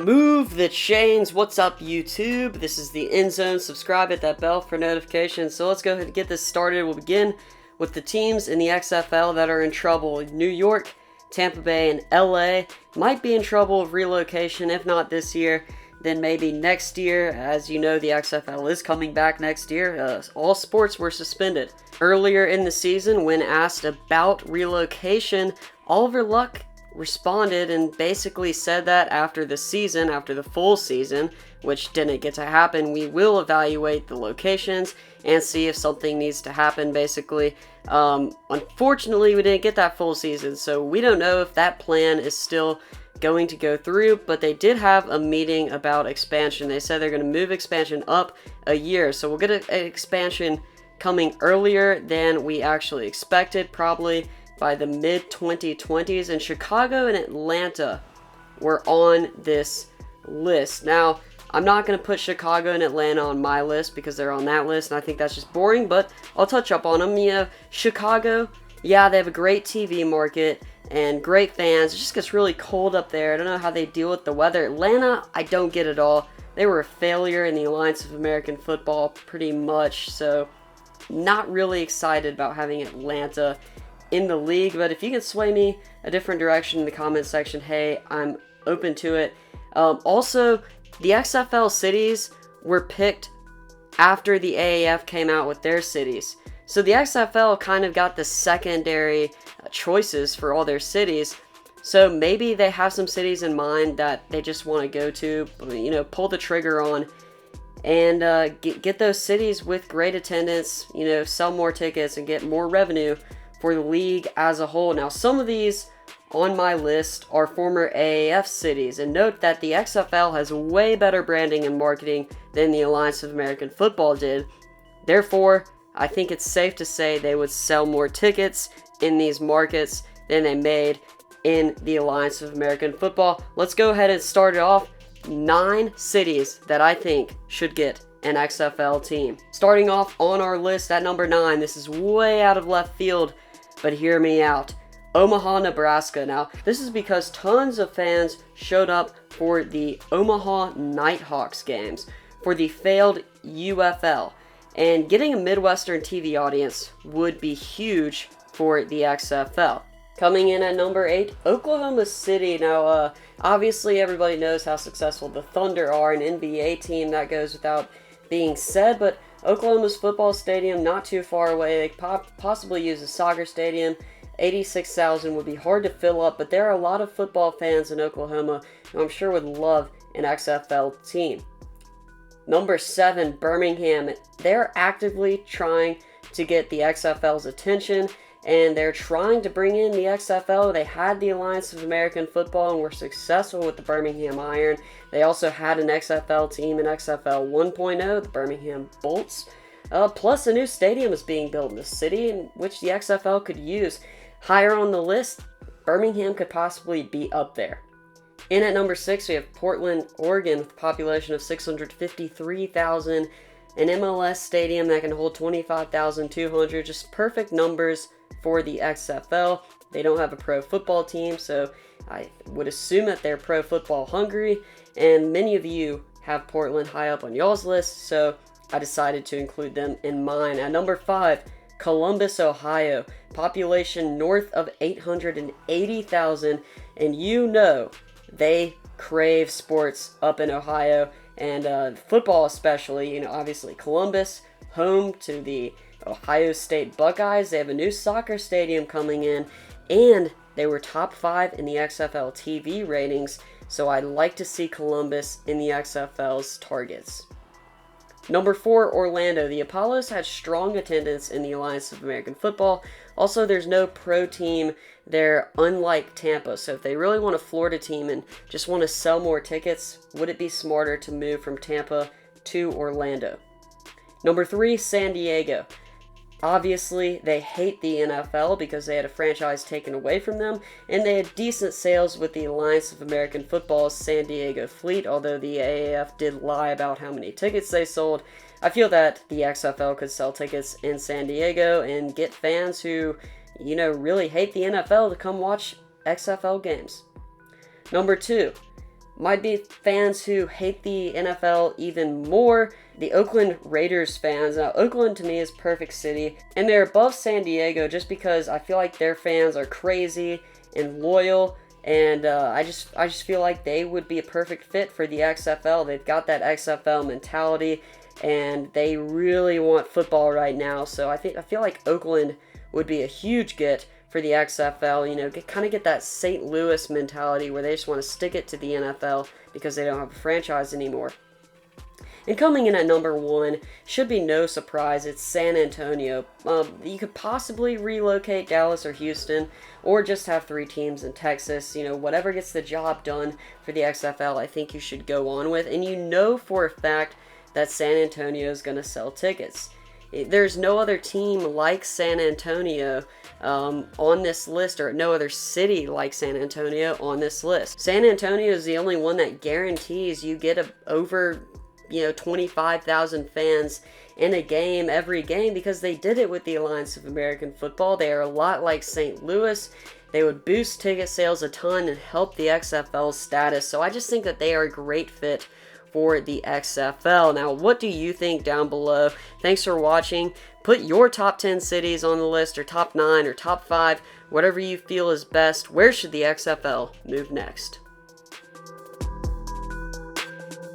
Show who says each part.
Speaker 1: Move the chains. What's up, YouTube? This is the EndZone. Subscribe, hit that bell for notifications. So let's go ahead and get this started. We'll begin with the teams in the XFL that are in trouble. New York, Tampa Bay, and LA might be in trouble with relocation. If not this year, then maybe next year. As you know, the XFL is coming back next year. All sports were suspended. Earlier in the season, when asked about relocation, Oliver Luck responded and basically said that after the full season, which didn't get to happen, we will evaluate the locations and see if something needs to happen, basically. Unfortunately, we didn't get that full season, so we don't know if that plan is still going to go through, but they did have a meeting about expansion. They said they're going to move expansion up a year, so we'll get an expansion coming earlier than we actually expected, probably by the mid-2020s, and Chicago and Atlanta were on this list. Now, I'm not going to put Chicago and Atlanta on my list because they're on that list, and I think that's just boring, but I'll touch up on them. You know, Chicago, yeah, they have a great TV market and great fans. It just gets really cold up there. I don't know how they deal with the weather. Atlanta, I don't get it all. They were a failure in the Alliance of American Football, pretty much, so not really excited about having Atlanta in the league, but if you can sway me a different direction in the comment section, hey, I'm open to it. Also, the XFL cities were picked after the AAF came out with their cities. So the XFL kind of got the secondary choices for all their cities. So maybe they have some cities in mind that they just want to go to, you know, pull the trigger on and get those cities with great attendance, you know, sell more tickets and get more revenue for the league as a whole. Now, some of these on my list are former AAF cities, and note that the XFL has way better branding and marketing than the Alliance of American Football did. Therefore, I think it's safe to say they would sell more tickets in these markets than they made in the Alliance of American Football. Let's go ahead and start it off. 9 cities that I think should get an XFL team. Starting off on our list at number 9, this is way out of left field, but hear me out. Omaha, Nebraska. Now, this is because tons of fans showed up for the Omaha Nighthawks games for the failed UFL, and getting a Midwestern TV audience would be huge for the XFL. Coming in at number 8, Oklahoma City. Now, obviously everybody knows how successful the Thunder are, an NBA team, that goes without being said, but Oklahoma's football stadium not too far away. They possibly use a soccer stadium. 86,000 would be hard to fill up, but there are a lot of football fans in Oklahoma who I'm sure would love an XFL team. Number 7, Birmingham. They're actively trying to get the XFL's attention, and they're trying to bring in the XFL. They had the Alliance of American Football and were successful with the Birmingham Iron. They also had an XFL team in XFL 1.0, the Birmingham Bolts. Plus, a new stadium is being built in the city, in which the XFL could use. Higher on the list, Birmingham could possibly be up there. In at number 6, we have Portland, Oregon, with a population of 653,000. An MLS stadium that can hold 25,200. Just perfect numbers for the XFL. They don't have a pro football team, so I would assume that they're pro football hungry, and many of you have Portland high up on y'all's list, so I decided to include them in mine. At number 5, Columbus, Ohio, population north of 880,000, and you know they crave sports up in Ohio, and football especially. You know, obviously Columbus, home to the Ohio State Buckeyes. They have a new soccer stadium coming in, and they were top 5 in the XFL TV ratings, so I'd like to see Columbus in the XFL's targets. Number 4, Orlando. The Apollos had strong attendance in the Alliance of American Football. Also, there's no pro team there, unlike Tampa. So if they really want a Florida team and just want to sell more tickets, would it be smarter to move from Tampa to Orlando? Number 3, San Diego. Obviously, they hate the NFL because they had a franchise taken away from them, and they had decent sales with the Alliance of American Football's San Diego fleet, although the AAF did lie about how many tickets they sold. I feel that the XFL could sell tickets in San Diego and get fans who, you know, really hate the NFL to come watch XFL games. Number 2, might be fans who hate the NFL even more, the Oakland Raiders fans. Now, Oakland to me is perfect city, and they're above San Diego just because I feel like their fans are crazy and loyal, and I just feel like they would be a perfect fit for the XFL. They've got that XFL mentality, and they really want football right now. So I feel like Oakland would be a huge get for the XFL. You know, kind of get that St. Louis mentality where they just want to stick it to the NFL because they don't have a franchise anymore. And coming in at number 1, should be no surprise, it's San Antonio. You could possibly relocate Dallas or Houston, or just have 3 teams in Texas. You know, whatever gets the job done for the XFL, I think you should go on with. And you know for a fact that San Antonio is going to sell tickets. There's no other team like San Antonio on this list, or no other city like San Antonio on this list. San Antonio is the only one that guarantees you get over 25,000 fans in a game every game, because they did it with the Alliance of American Football. They are a lot like St. Louis. They would boost ticket sales a ton and help the XFL's status. So I just think that they are a great fit for the XFL. Now, what do you think down below? Thanks for watching. Put your top 10 cities on the list, or top 9, or top 5, whatever you feel is best. Where should the XFL move next?